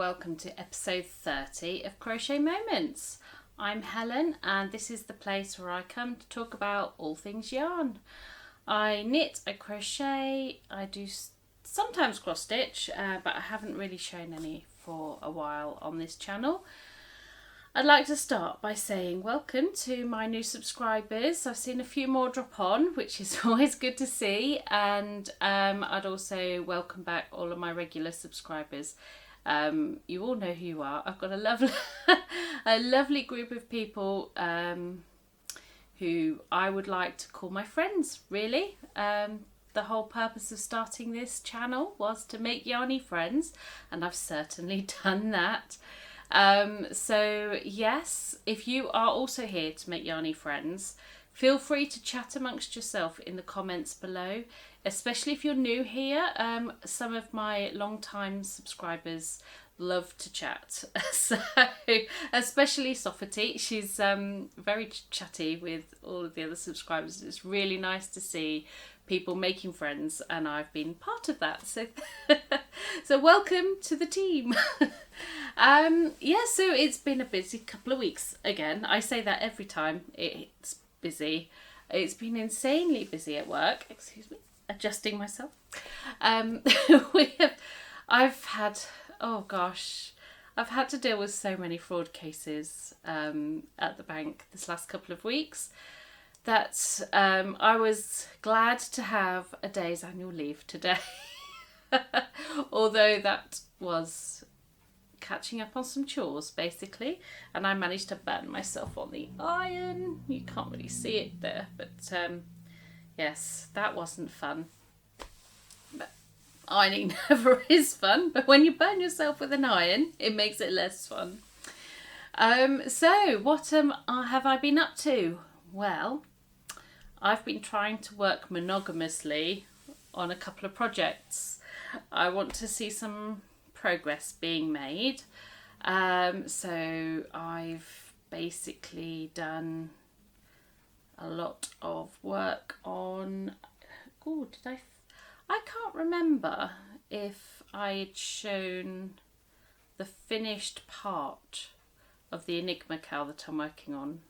welcome to episode 30 of Crochet Moments. I'm Helen and this is the place where I come to talk about all things yarn. I knit, I crochet, I do sometimes cross stitch, but I haven't really shown any for a while on this channel. I'd like to start by saying welcome to my new subscribers. I've seen a few more drop on, which is always good to see, and I'd also welcome back all of my regular subscribers. You all know who you are. I've got a lovely group of people who I would like to call my friends, really. The whole purpose of starting this channel was to make yarny friends, and I've certainly done that. So yes, if you are also here to make yarny friends, feel free to chat amongst yourself in the comments below, especially if you're new here. Some of my long-time subscribers love to chat, so especially Soffity. She's very chatty with all of the other subscribers. It's really nice to see people making friends, and I've been part of that, so so welcome to the team. Yeah, so it's been a busy couple of weeks again. I say that every time it's busy. It's been insanely busy at work. Excuse me, adjusting myself. I've had to deal with so many fraud cases at the bank this last couple of weeks that I was glad to have a day's annual leave today. Although that was catching up on some chores basically, and I managed to burn myself on the iron. You can't really see it there, but yes, that wasn't fun. But ironing never is fun, but when you burn yourself with an iron, it makes it less fun. So what have I been up to? Well, I've been trying to work monogamously on a couple of projects. I want to see some progress being made. So I've basically done a lot of work on... I can't remember if I had shown the finished part of the Enigma cowl that I'm working on.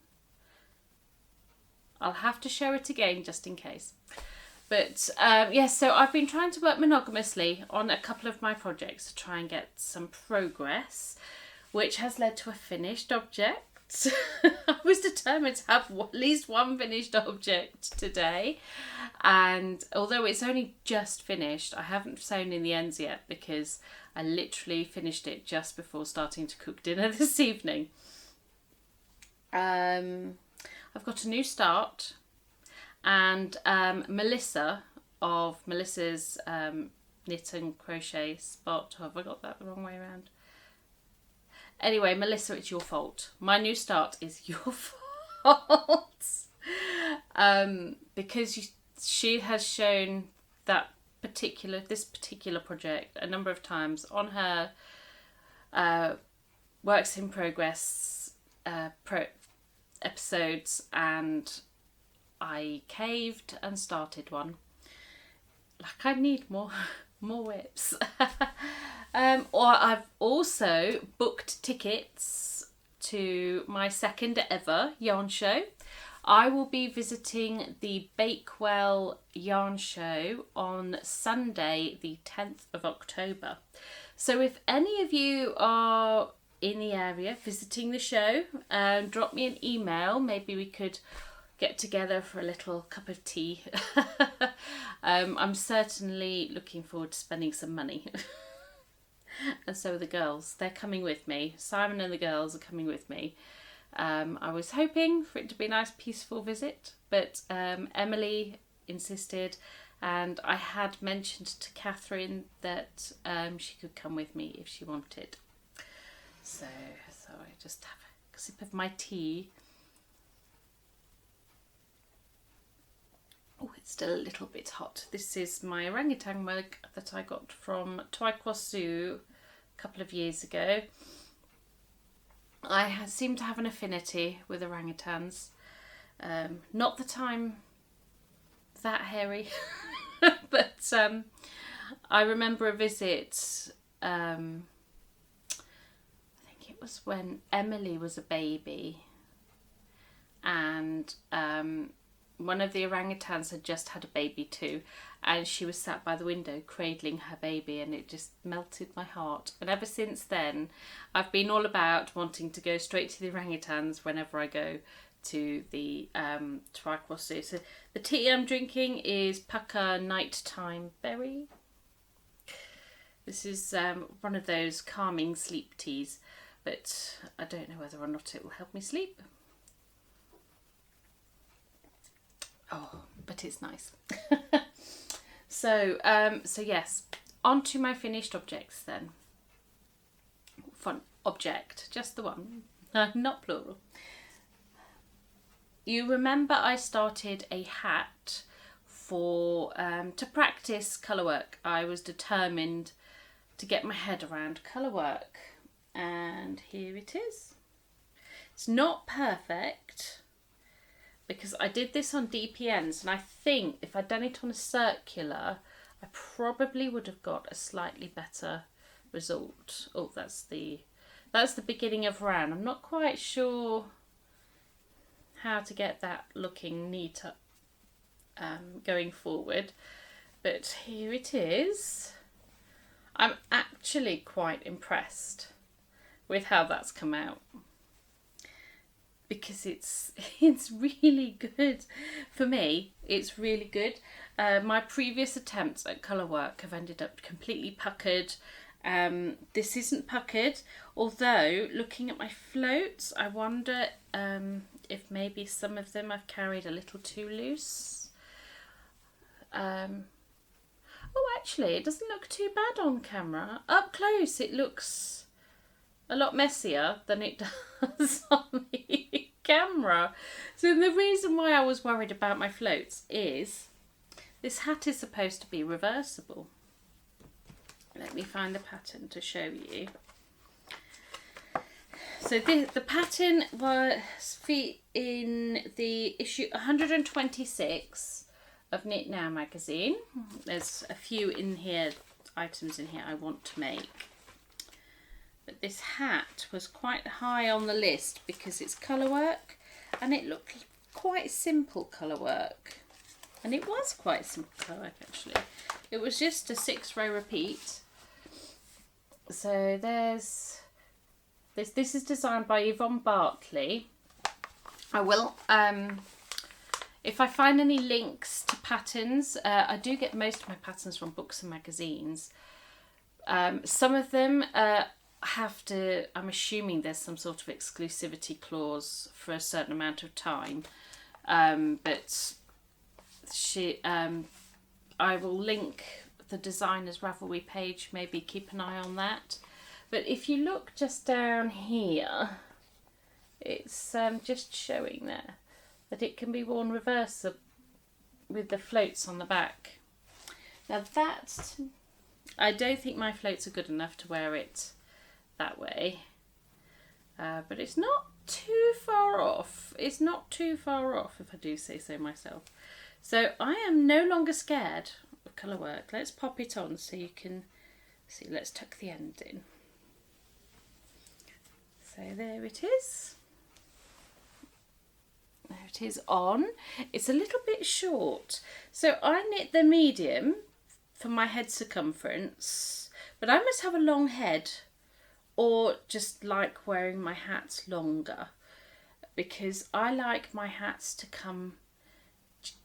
I'll have to show it again just in case. But yes, so I've been trying to work monogamously on a couple of my projects to try and get some progress, which has led to a finished object. I was determined to have at least one finished object today, and although it's only just finished, I haven't sewn in the ends yet because I literally finished it just before starting to cook dinner this evening. I've got a new start, and Melissa of Melissa's Knit and Crochet Spot. Have I got that the wrong way around? Anyway, Melissa, it's your fault. My new start is your fault. Because she has shown this particular project a number of times on her works in progress episodes, and I caved and started one. Like, I need more whips. Or I've also booked tickets to my second ever yarn show. I will be visiting the Bakewell yarn show on Sunday, the 10th of October. So if any of you are in the area visiting the show, drop me an email. Maybe we could get together for a little cup of tea. I'm certainly looking forward to spending some money. And so are the girls. They're coming with me. Simon and the girls are coming with me. I was hoping for it to be a nice peaceful visit, but Emily insisted, and I had mentioned to Catherine that she could come with me if she wanted. So I just have a sip of my tea. Oh, it's still a little bit hot. This is my orangutan mug that I got from Twaikwasu a couple of years ago. I seem to have an affinity with orangutans. Not that I'm that hairy, but I remember a visit was when Emily was a baby, and one of the orangutans had just had a baby too, and she was sat by the window cradling her baby, and it just melted my heart. And ever since then, I've been all about wanting to go straight to the orangutans whenever I go to the Tri-Crosses. So the tea I'm drinking is Pucker Nighttime Berry. This is one of those calming sleep teas, but I don't know whether or not it will help me sleep. Oh, but it's nice. So yes, on to my finished objects then. Fun object, just the one, not plural. You remember I started a hat for to practice colour work. I was determined to get my head around colour work, and here it is. It's not perfect because I did this on DPNs, and I think if I'd done it on a circular, I probably would have got a slightly better result. Oh, that's the beginning of Ran. I'm not quite sure how to get that looking neater going forward, but here it is. I'm actually quite impressed with how that's come out, because it's really good. For me, it's really good. My previous attempts at colour work have ended up completely puckered. This isn't puckered, although looking at my floats, I wonder if maybe some of them I've carried a little too loose. Oh, actually, it doesn't look too bad on camera. Up close, it looks a lot messier than it does on the camera. So the reason why I was worried about my floats is this hat is supposed to be reversible. Let me find the pattern to show you. So the pattern was in the issue 126 of Knit Now magazine. There's a few in here, items in here I want to make. But this hat was quite high on the list because it's colour work, and it looked quite simple colour work. And it was quite simple colour work actually. It was just a 6-row repeat. So there's this is designed by Yvonne Berkeley. I will if I find any links to patterns, I do get most of my patterns from books and magazines. Some of them have to, I'm assuming there's some sort of exclusivity clause for a certain amount of time, but I will link the designer's Ravelry page, maybe keep an eye on that. But if you look just down here, it's just showing there that it can be worn reverse with the floats on the back. Now that, I don't think my floats are good enough to wear it that way, but it's not too far off. It's not too far off, if I do say so myself. So I am no longer scared of colour work. Let's pop it on so you can see. Let's tuck the end in. So there it is. There it is on. It's a little bit short. So I knit the medium for my head circumference, but I must have a long head or just like wearing my hats longer, because I like my hats to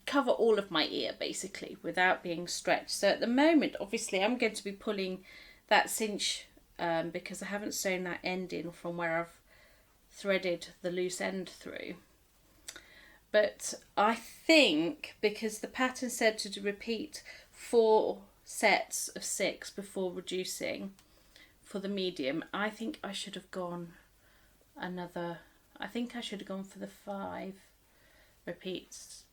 cover all of my ear basically without being stretched. So at the moment, obviously, I'm going to be pulling that cinch because I haven't sewn that end in from where I've threaded the loose end through. But I think because the pattern said to repeat 4 sets of 6 before reducing for the medium, I think I should have gone for the 5 repeats.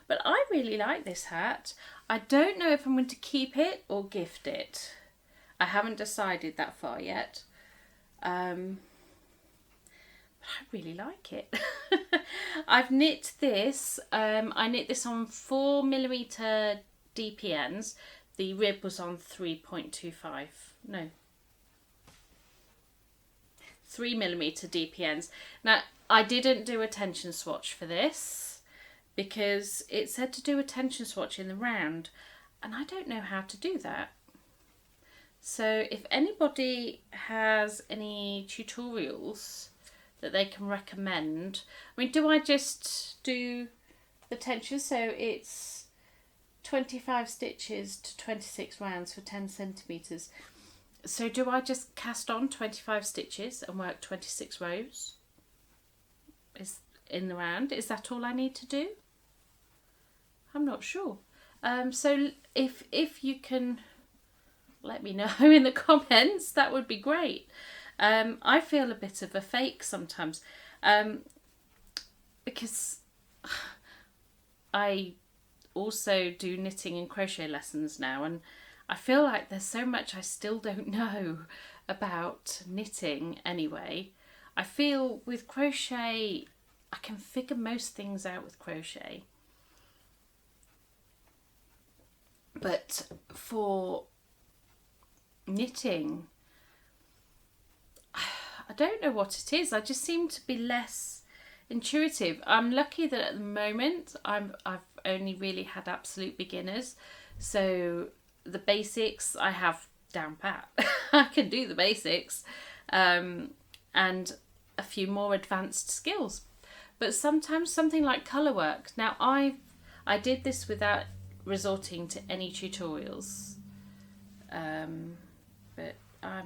But I really like this hat. I don't know if I'm going to keep it or gift it. I haven't decided that far yet. But I really like it. I've knit this. I knit this on 4mm DPNs. The rib was on 3.25. No. 3mm DPNs. Now, I didn't do a tension swatch for this because it said to do a tension swatch in the round, and I don't know how to do that. So if anybody has any tutorials that they can recommend, I mean, do I just do the tension, so it's 25 stitches to 26 rounds for 10 centimetres. So do I just cast on 25 stitches and work 26 rows is in the round? Is that all I need to do? I'm not sure. So if you can let me know in the comments, that would be great. I feel a bit of a fake sometimes because I also do knitting and crochet lessons now, and I feel like there's so much I still don't know about knitting anyway. I feel with crochet, I can figure most things out with crochet. But for knitting, I don't know what it is. I just seem to be less intuitive. I'm lucky that at the moment I've only really had absolute beginners. So the basics I have down pat. I can do the basics, and a few more advanced skills. But sometimes something like colour work. Now I did this without resorting to any tutorials, but I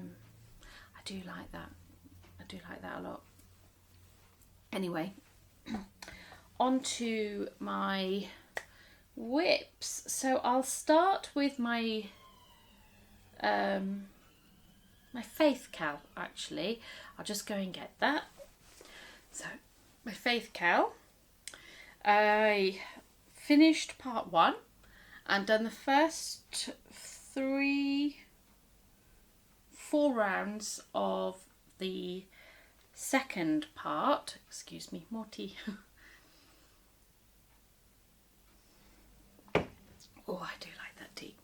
do like that. I do like that a lot. Anyway, on to my whips. So I'll start with my my Faith Cow, actually. I'll just go and get that. So my Faith Cow, I finished part 1 and done the first 4 rounds of the second part. Excuse me, more tea. Oh, I do like that tea.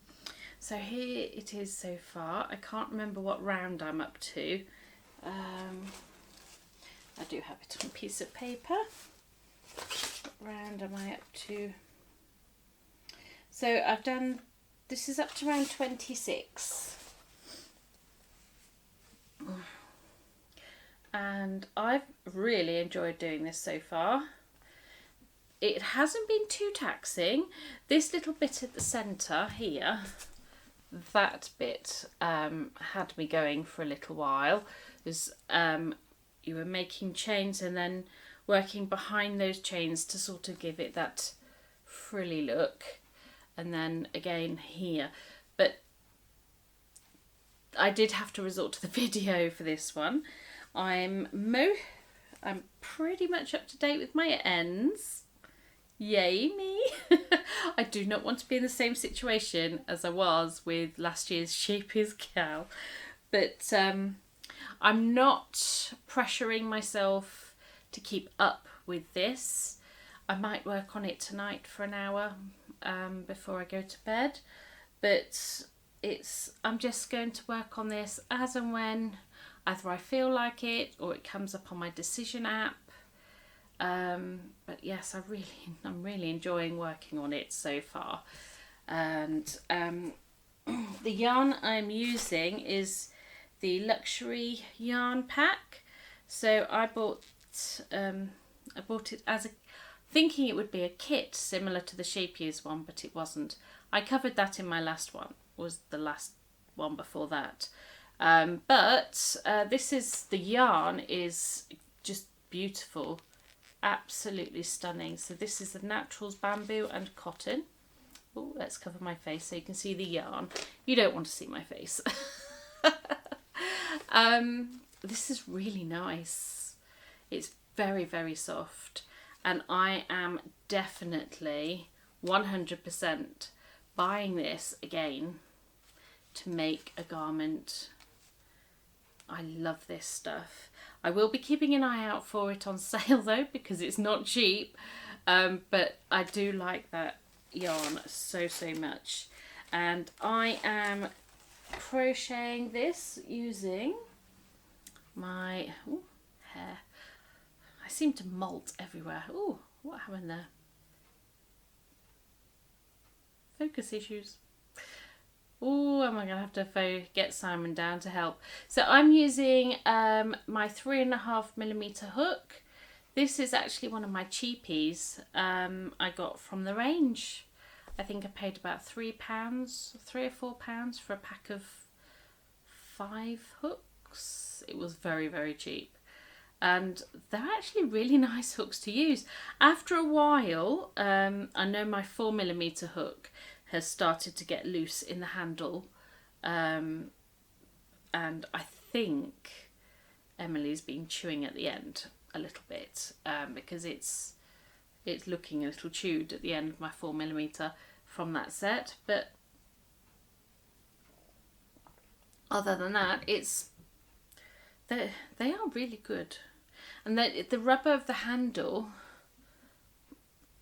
So here it is so far. I can't remember what round I'm up to. I do have it on a piece of paper. What round am I up to? So I've done, this is up to round 26. And I've really enjoyed doing this so far. It hasn't been too taxing. This little bit at the centre here, that bit had me going for a little while. There's, you were making chains and then working behind those chains to sort of give it that frilly look. And then again here. But I did have to resort to the video for this one. I'm pretty much up to date with my ends. Yay me. I do not want to be in the same situation as I was with last year's Sheepy's Cow. But I'm not pressuring myself to keep up with this. I might work on it tonight for an hour before I go to bed. But I'm just going to work on this as and when either I feel like it or it comes up on my decision app. But yes, I'm really enjoying working on it so far. And the yarn I'm using is the luxury yarn pack. So I bought it as thinking it would be a kit similar to the Shapier's one, but it wasn't. I covered that in my last one, was the last one before that. But the yarn is just beautiful, absolutely stunning. So this is the Naturals Bamboo and Cotton. Oh, let's cover my face so you can see the yarn. You don't want to see my face. This is really nice. It's very, very soft. And I am definitely 100% buying this again to make a garment. I love this stuff. I will be keeping an eye out for it on sale though, because it's not cheap. But I do like that yarn so much. And I am crocheting this using my hair. I seem to molt everywhere. Oh, what happened there? Focus issues. Oh, am I going to have to get Simon down to help? So I'm using my 3.5mm hook. This is actually one of my cheapies I got from the range. I think I paid about £3, £3 or £4 for a pack of 5 hooks. It was very, very cheap. And they're actually really nice hooks to use. After a while, I know my 4mm hook has started to get loose in the handle, and I think Emily's been chewing at the end a little bit because it's looking a little chewed at the end of my 4mm from that set. But other than that, they are really good, and the rubber of the handle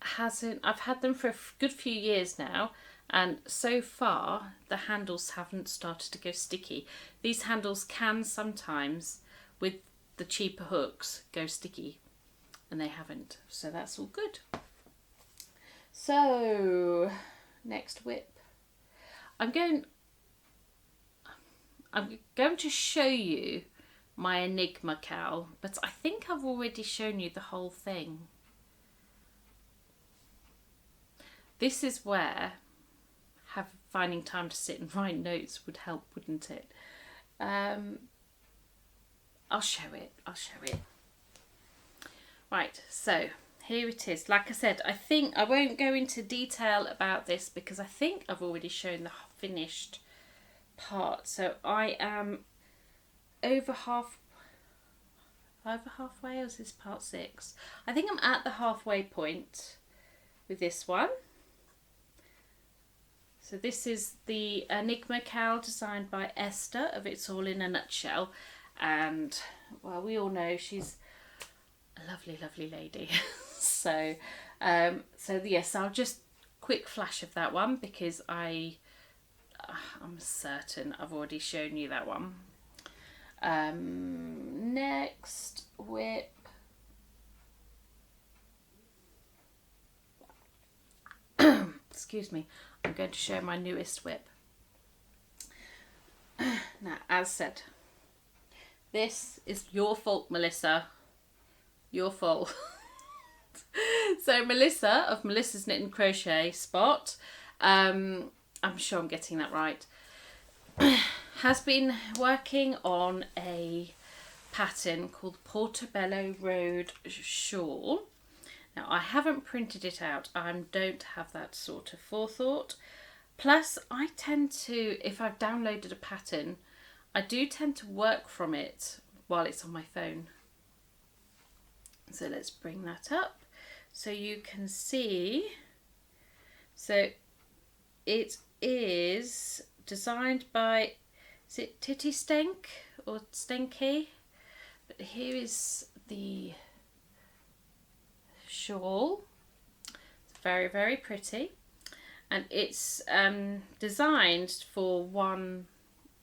hasn't. I've had them for a good few years now. And so far, the handles haven't started to go sticky. These handles can sometimes, with the cheaper hooks, go sticky. And they haven't. So that's all good. So, next whip. I'm going to show you my Enigma cowl. But I think I've already shown you the whole thing. This is where finding time to sit and write notes would help, wouldn't it? I'll show it. Right, so here it is. Like I said, I think I won't go into detail about this because I think I've already shown the finished part. So I am over halfway, or is this part 6? I think I'm at the halfway point with this one. So this is the Enigma cowl designed by Esther of It's All in a Nutshell. And, well, we all know she's a lovely, lovely lady. so yes, I'll just quick flash of that one because I'm certain I've already shown you that one. Next whip. Excuse me. I'm going to show my newest whip. Now, as said, this is your fault, Melissa. Your fault. So Melissa of Melissa's Knit and Crochet Spot, I'm sure I'm getting that right, has been working on a pattern called Portobello Road Shawl. Now, I haven't printed it out. I don't have that sort of forethought. Plus, I tend to, if I've downloaded a pattern, I do tend to work from it while it's on my phone. So let's bring that up so you can see. So it is designed by, is it Titty Stenk or Stenky? But here is the shawl. It's very, very pretty, and it's designed for one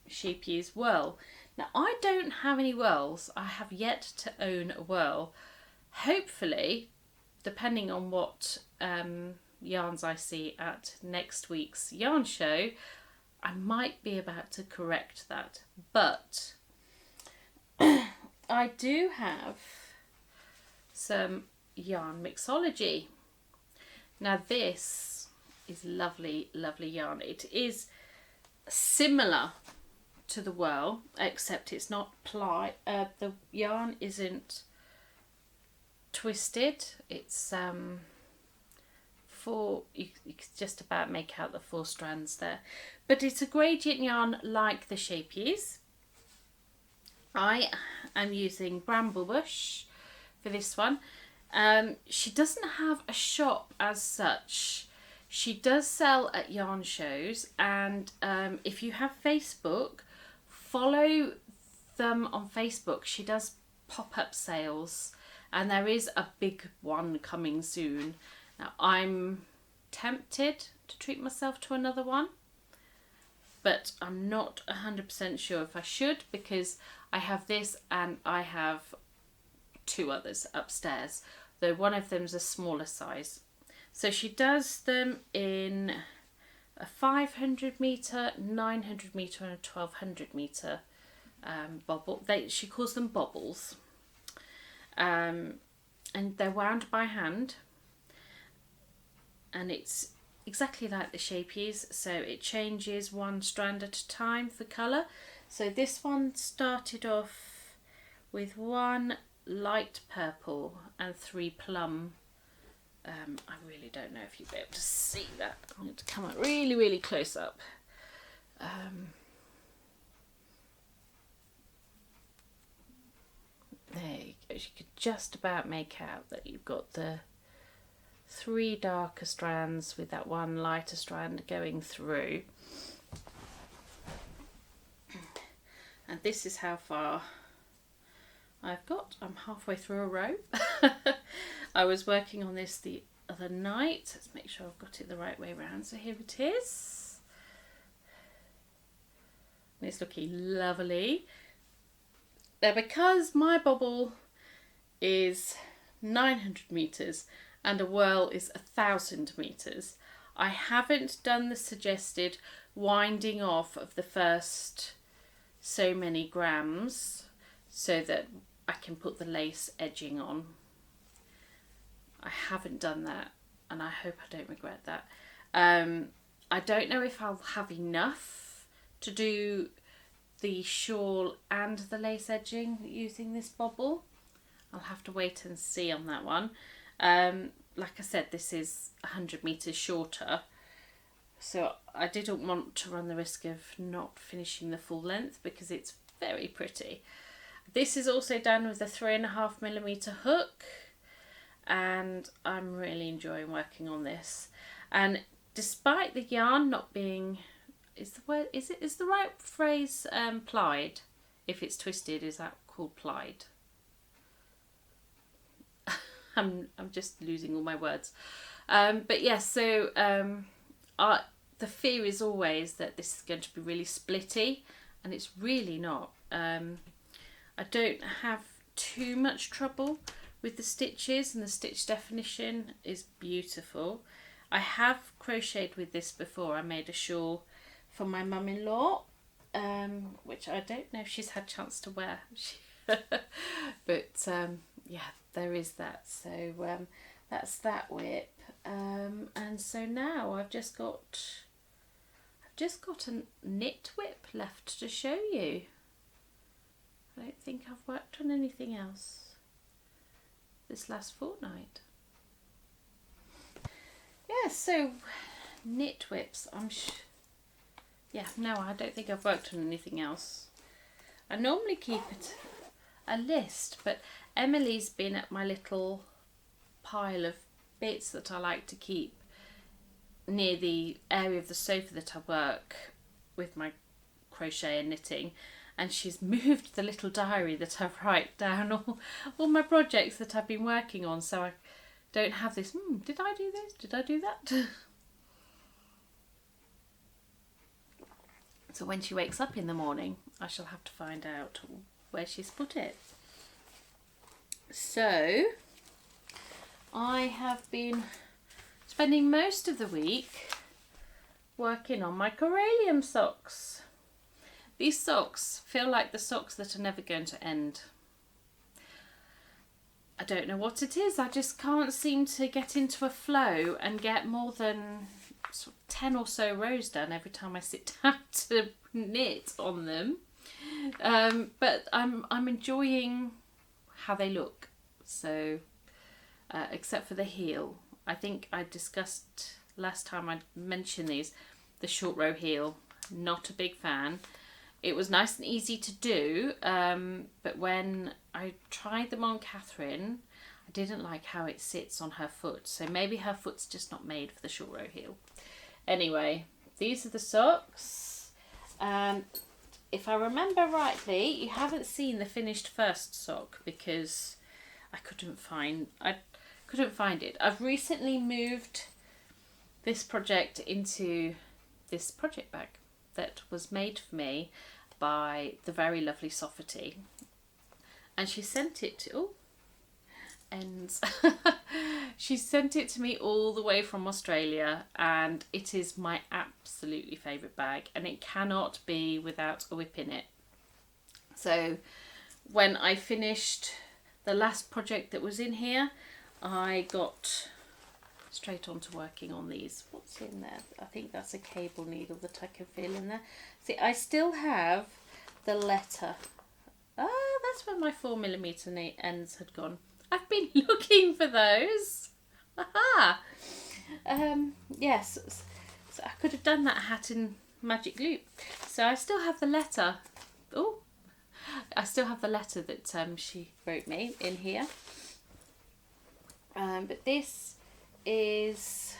sheepy's whirl. Now, I don't have any whirls. I have yet to own a whirl. Hopefully, depending on what yarns I see at next week's yarn show, I might be about to correct that. But I do have some yarn mixology. Now, this is lovely, lovely yarn. It is similar to the whirl, except it's not ply. The yarn isn't twisted. It's you can just about make out the 4 strands there, but it's a gradient yarn like the Shapies. I am using Bramblebush for this one. She doesn't have a shop as such. She does sell at yarn shows, and if you have Facebook, follow them on Facebook. She does pop-up sales, and there is a big one coming soon. Now, I'm tempted to treat myself to another one, but I'm not 100% sure if I should, because I have this and I have 2 others upstairs, though one of them's a smaller size. So she does them in a 500 metre, 900 metre and a 1200 metre bobble. She calls them bobbles. And they're wound by hand, and it's exactly like the Shapies, so it changes 1 strand at a time for colour. So this one started off with 1 light purple and 3 plum. I really don't know if you'll be able to see that. I'm going to come up really close up. There you go. You could just about make out that you've got the 3 darker strands with that 1 lighter strand going through. And this is how far I've got. I'm halfway through a row. I was working on this the other night. Let's make sure I've got it the right way around. So here it is. And it's looking lovely. Now, because my bobble is 900 metres and a whirl is 1000 metres, I haven't done the suggested winding off of the first so many grams so that I can put the lace edging on. I haven't done that, and I hope I don't regret that. I don't know if I'll have enough to do the shawl and the lace edging using this bobble. I'll have to wait and see on that one. Like I said, this is 100 metres shorter, so I didn't want to run the risk of not finishing the full length because it's very pretty. This is also done with a 3.5mm hook, and I'm really enjoying working on this. And despite the yarn not being, is the right phrase plied? If it's twisted, is that called plied? I'm just losing all my words. But yes, so the fear is always that this is going to be really splitty, and it's really not. I don't have too much trouble with the stitches, and the stitch definition is beautiful. I have crocheted with this before. I made a shawl for my mum-in-law, which I don't know if she's had a chance to wear. But yeah, there is that. So that's that whip. And so now I've just got a knit whip left to show you. I don't think I've worked on anything else this last fortnight. Yeah, so knit whips. I don't think I've worked on anything else. I normally keep a list, but Emily's been at my little pile of bits that I like to keep near the area of the sofa that I work with my crochet and knitting, and she's moved the little diary that I write down all my projects that I've been working on, so I don't have this, did I do this? Did I do that? So when she wakes up in the morning, I shall have to find out where she's put it. So I have been spending most of the week working on my Corallium socks. These socks feel like the socks that are never going to end. I don't know what it is. I just can't seem to get into a flow and get more than 10 or so rows done every time I sit down to knit on them. But I'm enjoying how they look. So, except for the heel. I think I discussed last time I mentioned these, the short row heel. Not a big fan. It was nice and easy to do, but when I tried them on Catherine, I didn't like how it sits on her foot. So maybe her foot's just not made for the short row heel. Anyway, these are the socks. And if I remember rightly, you haven't seen the finished first sock because I couldn't find it. I've recently moved this project into this project bag. that was made for me by the very lovely Soffity, and she sent it to she sent it to me all the way from Australia, and it is my absolutely favourite bag, and it cannot be without a whip in it. So when I finished the last project that was in here, I got straight on to working on these. What's in there? I think that's a cable needle that I can feel in there. See, I still have the letter. Ah, that's where my 4mm ends had gone. I've been looking for those. Aha! Yes, so I could have done that hat in magic loop. So I still have the letter. Oh, I still have the letter that she wrote me in here. But this is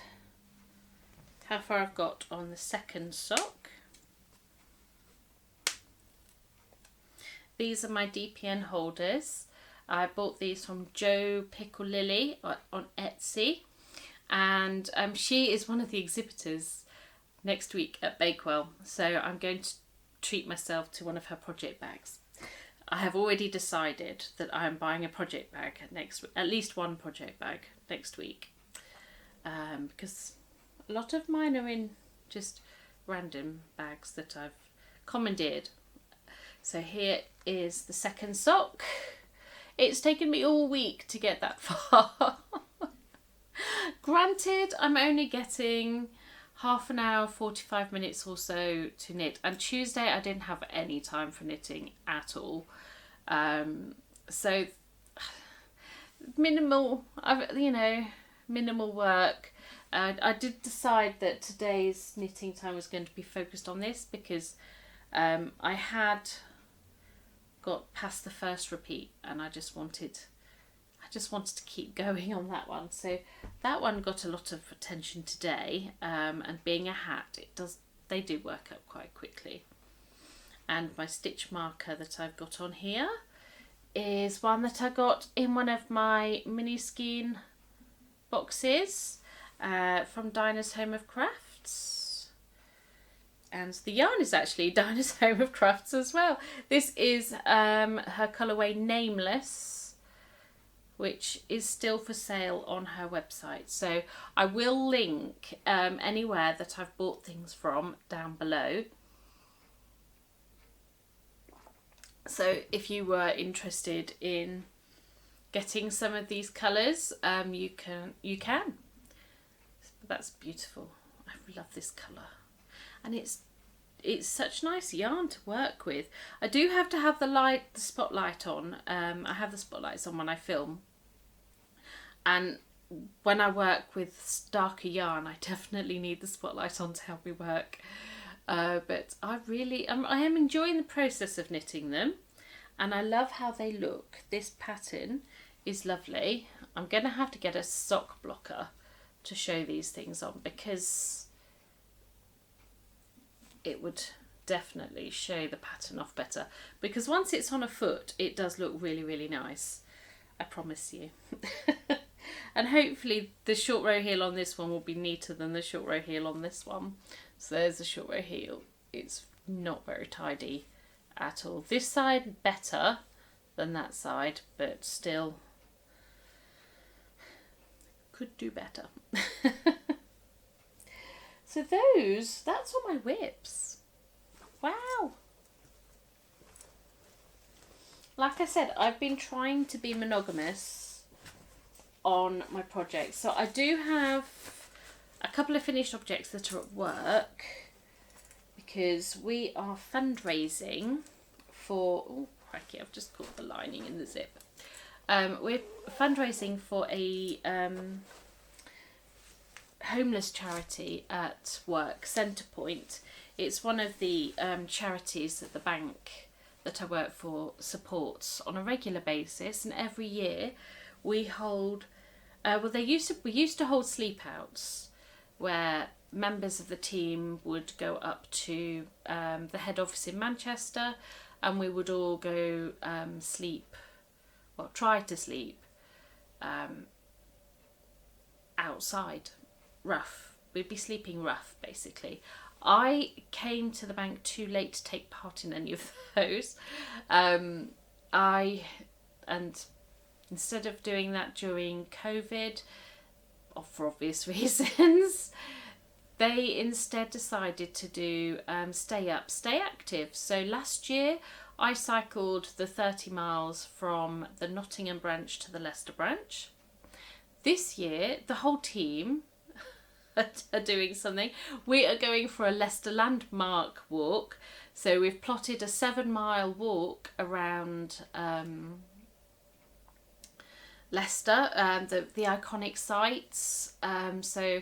how far I've got on the second sock. These are my DPN holders. I bought these from Joe Pickle Lily on Etsy, and she is one of the exhibitors next week at Bakewell, so I'm going to treat myself to one of her project bags. I have already decided that I'm buying a project bag at least one project bag next week, because a lot of mine are in just random bags that I've commandeered. So here is the second sock. It's taken me all week to get that far. Granted, I'm only getting half an hour, 45 minutes or so to knit, and Tuesday I didn't have any time for knitting at all. So minimal work. I did decide that today's knitting time was going to be focused on this because I had got past the first repeat, and I just wanted to keep going on that one. So that one got a lot of attention today, and being a hat, they do work up quite quickly. And my stitch marker that I've got on here is one that I got in one of my mini skein boxes from Dinah's Home of Crafts. And the yarn is actually Dinah's Home of Crafts as well. This is her colourway Nameless, which is still for sale on her website. So I will link anywhere that I've bought things from down below. So if you were interested in getting some of these colours, you can. But that's beautiful. I love this colour. And it's such nice yarn to work with. I do have to have the spotlight on. I have the spotlights on when I film. And when I work with darker yarn, I definitely need the spotlight on to help me work. But I am enjoying the process of knitting them. And I love how they look. This pattern is lovely. I'm going to have to get a sock blocker to show these things on, because it would definitely show the pattern off better, because once it's on a foot it does look really, really nice, I promise you. And hopefully the short row heel on this one will be neater than the short row heel on this one. So there's the short row heel. It's not very tidy at all. This side better than that side, but still could do better. So that's all my whips. Wow. Like I said, I've been trying to be monogamous on my projects. So I do have a couple of finished objects that are at work, because we are fundraising for, oh crikey, I've just caught the lining in the zip. We're fundraising for a homeless charity at work, Centrepoint. It's one of the charities that the bank that I work for supports on a regular basis, and every year we hold we used to hold sleep outs where members of the team would go up to the head office in Manchester, and we would all go try to sleep outside, rough. We'd be sleeping rough, basically. I came to the bank too late to take part in any of those. And instead of doing that during COVID, for obvious reasons, they instead decided to do Stay Up, Stay Active. So last year I cycled the 30 miles from the Nottingham branch to the Leicester branch. This year the whole team are doing something. We are going for a Leicester landmark walk. So we've plotted a 7-mile walk around Leicester, the iconic sites. So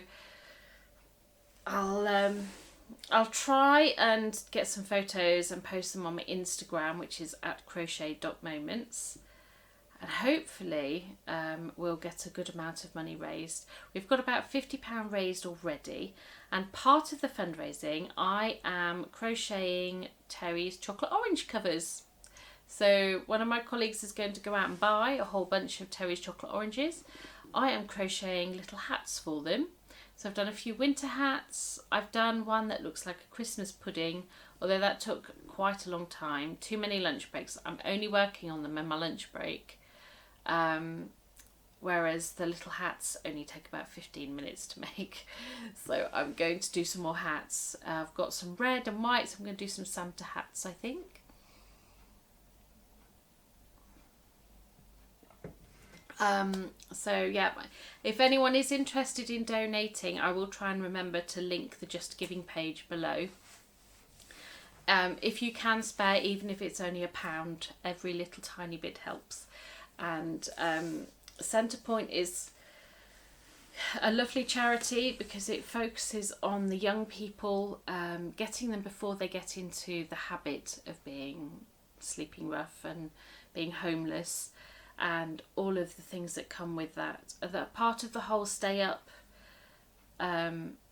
I'll try and get some photos and post them on my Instagram, which is at crochet.moments. And hopefully we'll get a good amount of money raised. We've got about £50 raised already, and part of the fundraising I am crocheting Terry's chocolate orange covers. So one of my colleagues is going to go out and buy a whole bunch of Terry's chocolate oranges. I am crocheting little hats for them. So I've done a few winter hats. I've done one that looks like a Christmas pudding, although that took quite a long time. Too many lunch breaks. I'm only working on them in my lunch break. Whereas the little hats only take about 15 minutes to make. So I'm going to do some more hats. I've got some red and white, so I'm going to do some Santa hats, I think. So yeah, if anyone is interested in donating, I will try and remember to link the Just Giving page below. If you can spare, even if it's only £1, every little tiny bit helps. And Centrepoint is a lovely charity because it focuses on the young people, getting them before they get into the habit of sleeping rough and being homeless, and all of the things that come with that. That part of the whole Stay Up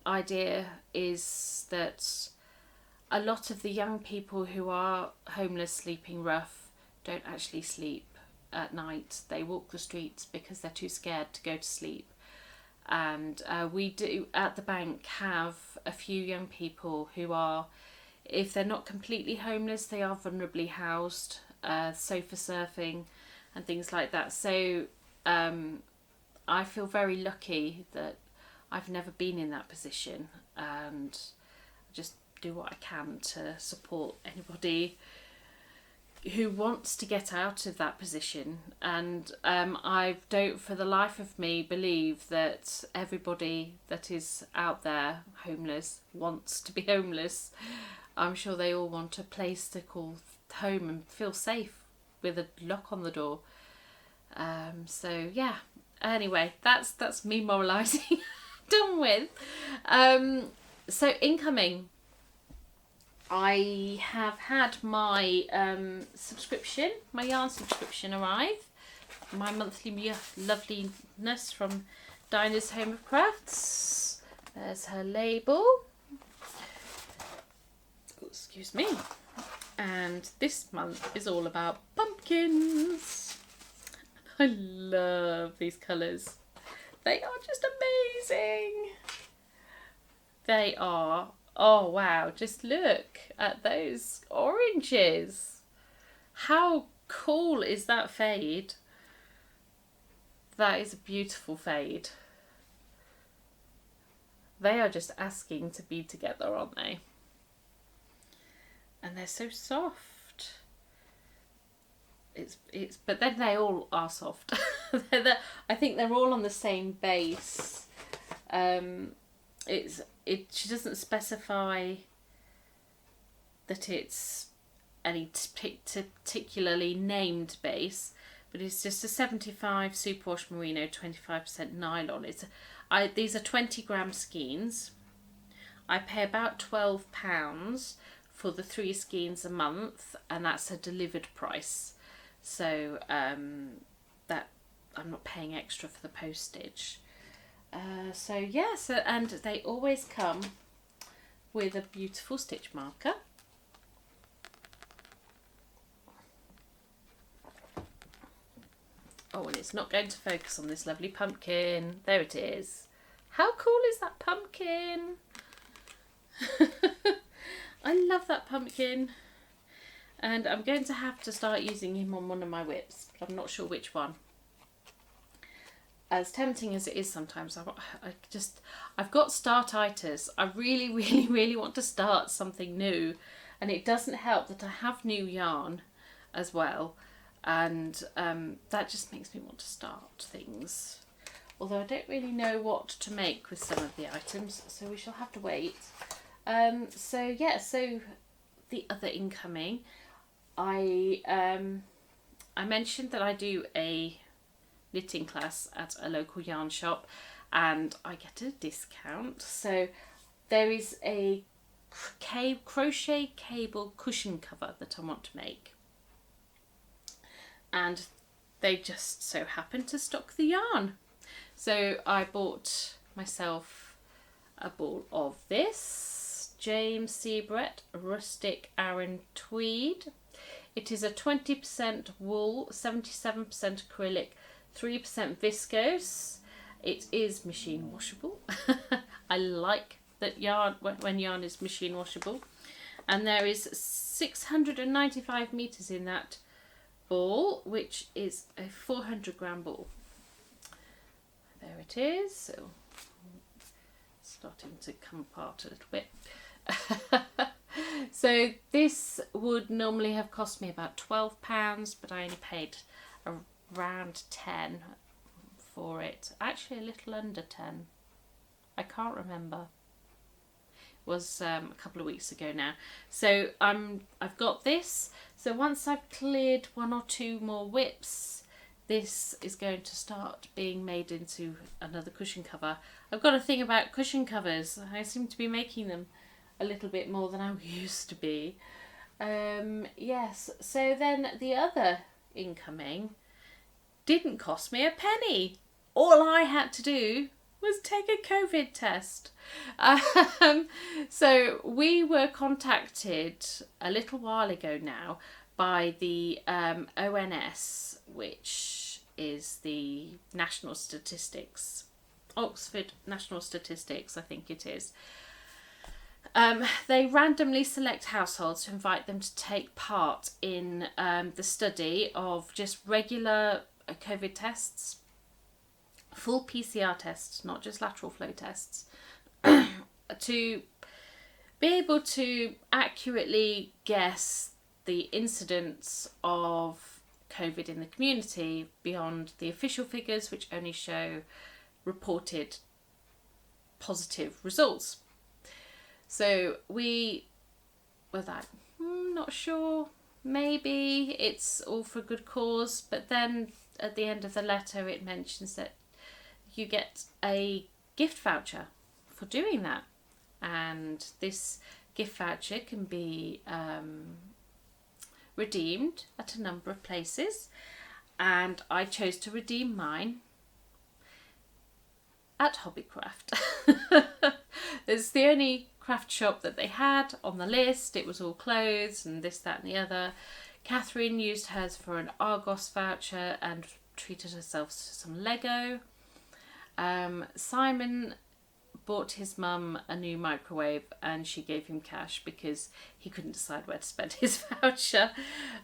idea is that a lot of the young people who are homeless, sleeping rough, don't actually sleep at night. They walk the streets because they're too scared to go to sleep. And we do at the bank have a few young people who are, if they're not completely homeless, they are vulnerably housed, sofa surfing and things like that. So I feel very lucky that I've never been in that position, and I just do what I can to support anybody who wants to get out of that position. And I don't for the life of me believe that everybody that is out there homeless wants to be homeless. I'm sure they all want a place to call home and feel safe with a lock on the door. So yeah, anyway, that's me moralising. Done with. So incoming, I have had my subscription, my yarn subscription arrive. My monthly loveliness from Dinah's Home of Crafts. There's her label. Oh, excuse me. And this month is all about pumpkins. I love these colours. They are just amazing. They are. Oh wow, just look at those oranges. How cool is that fade? That is a beautiful fade. They are just asking to be together, aren't they? And they're so soft. But then they all are soft. I think they're all on the same base. She doesn't specify that it's any particularly named base, but it's just a 75 superwash merino, 25% nylon. These are 20 gram skeins. I pay about £12 for the 3 skeins a month, and that's a delivered price. So that I'm not paying extra for the postage. So yeah, and they always come with a beautiful stitch marker. Oh, and it's not going to focus on this lovely pumpkin. There it is. How cool is that pumpkin? I love that pumpkin. And I'm going to have to start using him on one of my whips, but I'm not sure which one. As tempting as it is sometimes, I've got start-itis. I really, really, really want to start something new. And it doesn't help that I have new yarn as well. And that just makes me want to start things. Although I don't really know what to make with some of the items, so we shall have to wait. So the other incoming, I mentioned that I do a knitting class at a local yarn shop and I get a discount. So there is a crochet cable cushion cover that I want to make. And they just so happen to stock the yarn. So I bought myself a ball of this James Seabrett Rustic Aran Tweed. It is a 20% wool, 77% acrylic, 3% viscose. It is machine washable. I like that yarn when yarn is machine washable. And there is 695 meters in that ball, which is a 400 gram ball. There it is. So starting to come apart a little bit. So this would normally have cost me about £12, but I only paid around 10 for it. Actually a little under 10. I can't remember. It was a couple of weeks ago now. So I've got this. So once I've cleared one or two more whips, this is going to start being made into another cushion cover. I've got a thing about cushion covers. I seem to be making them a little bit more than I used to be. Yes, so then the other incoming didn't cost me a penny. All I had to do was take a COVID test. So we were contacted a little while ago now by the ONS, which is the National Statistics, Oxford National Statistics, I think it is. They randomly select households to invite them to take part in the study of just regular COVID tests, full PCR tests, not just lateral flow tests, to be able to accurately guess the incidence of COVID in the community beyond the official figures, which only show reported positive results. So we were like, not sure, maybe it's all for a good cause, but then at the end of the letter it mentions that you get a gift voucher for doing that, and this gift voucher can be redeemed at a number of places, and I chose to redeem mine at Hobbycraft. It's the only craft shop that they had on the list. It was all clothes and this, that and the other. Catherine used hers for an Argos voucher and treated herself to some Lego. Simon bought his mum a new microwave and she gave him cash because he couldn't decide where to spend his voucher.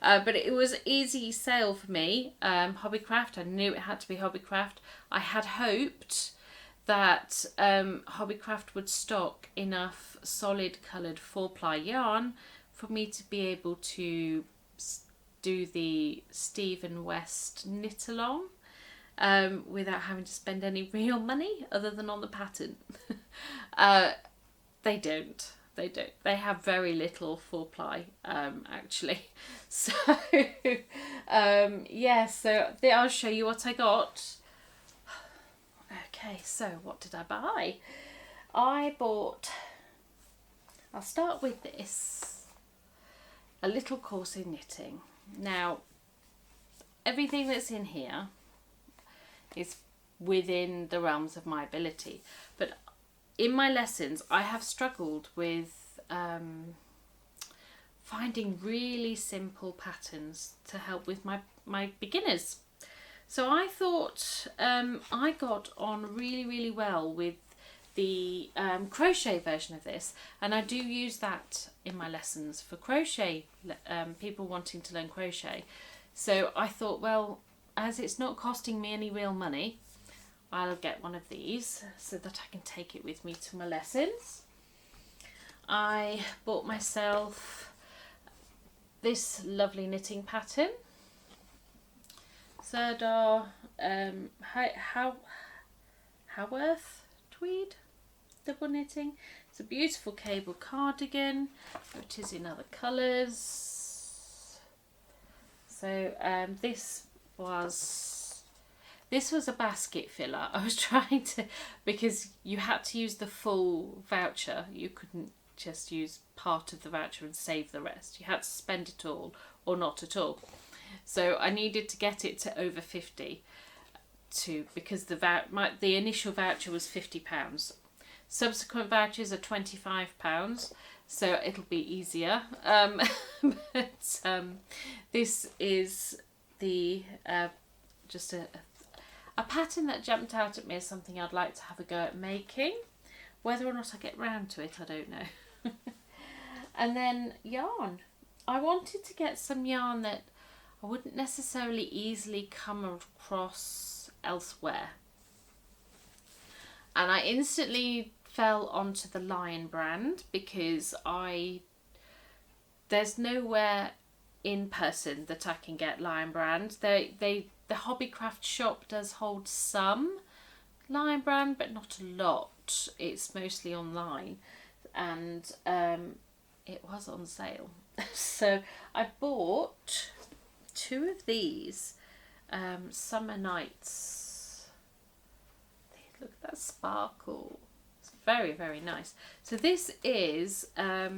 But it was easy sale for me. Hobbycraft, I knew it had to be Hobbycraft. I had hoped that Hobbycraft would stock enough solid coloured 4-ply yarn for me to be able to do the Stephen West knit along without having to spend any real money other than on the pattern. They don't. They have very little 4-ply actually. So yeah, so I'll show you what I got. Okay, so what did I buy? I'll start with this, a little course in knitting. Now, everything that's in here is within the realms of my ability, but in my lessons I have struggled with finding really simple patterns to help with my beginners. So I thought I got on really, really well with the crochet version of this, and I do use that in my lessons for crochet, people wanting to learn crochet. So I thought, well, as it's not costing me any real money, I'll get one of these so that I can take it with me to my lessons. I bought myself this lovely knitting pattern, Serdar Haworth tweed double knitting. It's a beautiful cable cardigan. It is in other colours. So this was a basket filler. I was trying to, because you had to use the full voucher. You couldn't just use part of the voucher and save the rest. You had to spend it all or not at all. So I needed to get it to over 50 because the initial voucher was £50. Subsequent vouchers are £25, so it'll be easier. But this is the just a pattern that jumped out at me as something I'd like to have a go at making. Whether or not I get round to it, I don't know. And then yarn. I wanted to get some yarn that I wouldn't necessarily easily come across elsewhere. And I instantly fell onto the Lion brand because there's nowhere in person that I can get Lion brand. The Hobbycraft shop does hold some Lion brand, but not a lot. It's mostly online, and it was on sale. So I bought 2 of these Summer Nights. Look at that sparkle. It's very, very nice. So this is, I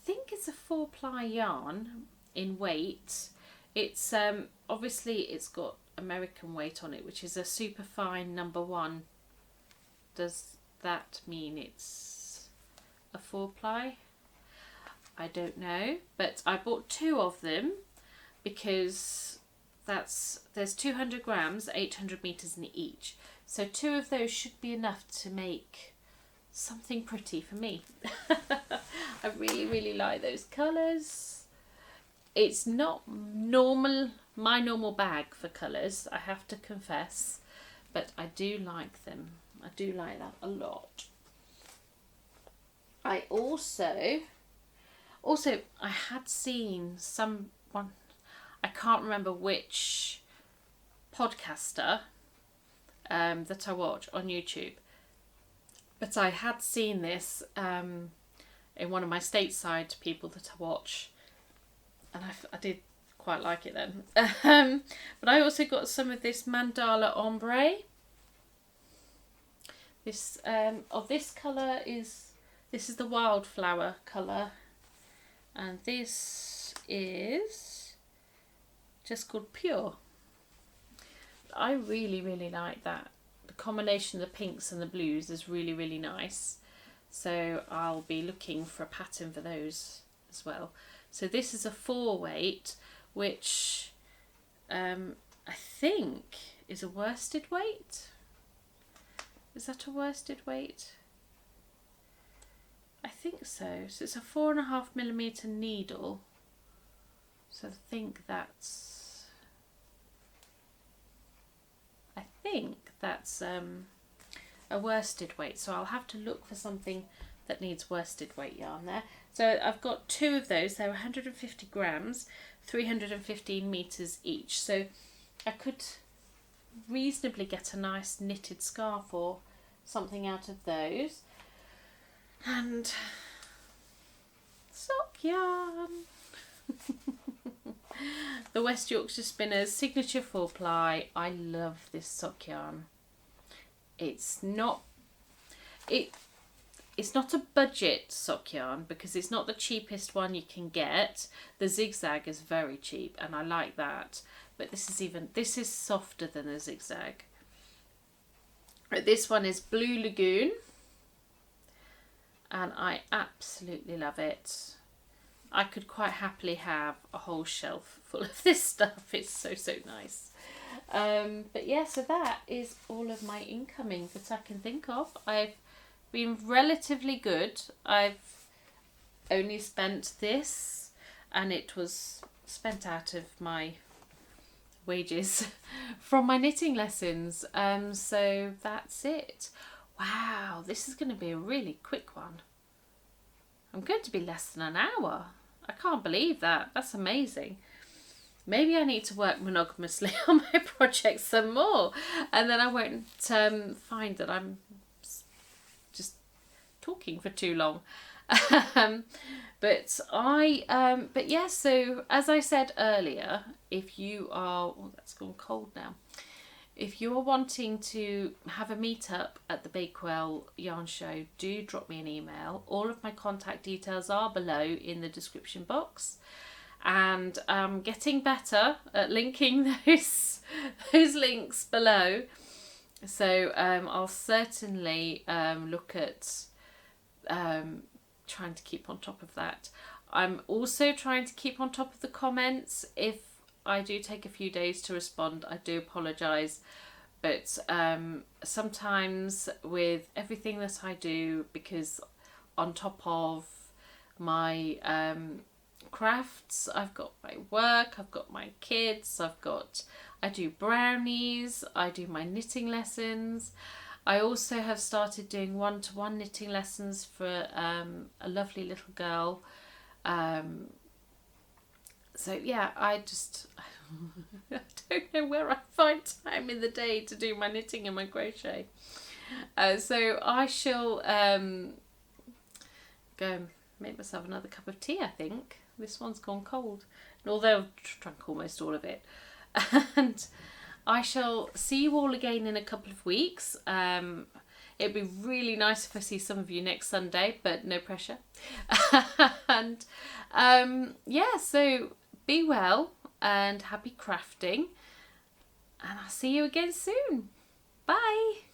think it's a 4-ply yarn in weight. It's obviously it's got American weight on it, which is a super fine number 1. Does that mean it's a 4-ply? I don't know, but I bought 2 of them because there's 200 grams, 800 meters in each. So 2 of those should be enough to make something pretty for me. I really, really like those colours. It's not my normal bag for colours, I have to confess, but I do like them. I do like that a lot. I also I had seen someone, I can't remember which podcaster that I watch on YouTube, but I had seen this in one of my stateside people that I watch, and I did quite like it then. But I also got some of this mandala ombre. This this colour is the wildflower colour, and this is just called Pure. I really, really like that. The combination of the pinks and the blues is really, really nice. So I'll be looking for a pattern for those as well. So this is a 4 weight, which I think is a worsted weight. Is that a worsted weight? I think so. So it's a 4.5mm needle. So I think that's a worsted weight. So I'll have to look for something that needs worsted weight yarn there. So I've got 2 of those. They're 150 grams, 315 meters each. So I could reasonably get a nice knitted scarf or something out of those. And sock yarn. The West Yorkshire Spinners Signature 4-ply. I love this sock yarn. It's not a budget sock yarn because it's not the cheapest one you can get. The zigzag is very cheap and I like that, but this is softer than the zigzag. This one is Blue Lagoon and I absolutely love it. I could quite happily have a whole shelf full of this stuff. It's so, so nice. But yeah, so that is all of my incoming that I can think of. I've been relatively good. I've only spent this, and it was spent out of my wages from my knitting lessons. So that's it. Wow, this is going to be a really quick one. I'm going to be less than an hour. I can't believe that. That's amazing. Maybe I need to work monogamously on my project some more, and then I won't find that I'm just talking for too long. But yeah, so as I said earlier, if you are, oh, that's gone cold now. If you're wanting to have a meetup at the Bakewell yarn show, do drop me an email. All of my contact details are below in the description box. And I'm getting better at linking those links below. So I'll certainly look at trying to keep on top of that. I'm also trying to keep on top of the comments. If I do take a few days to respond, I do apologise. But sometimes with everything that I do, because on top of my crafts, I've got my work, I've got my kids, I do brownies, I do my knitting lessons. I also have started doing one-to-one knitting lessons for a lovely little girl. So yeah, I don't know where I find time in the day to do my knitting and my crochet. So I shall go and make myself another cup of tea, I think. This one's gone cold, although I've drunk almost all of it. And I shall see you all again in a couple of weeks. It'd be really nice if I see some of you next Sunday, but no pressure. And yeah, so be well and happy crafting. And I'll see you again soon. Bye.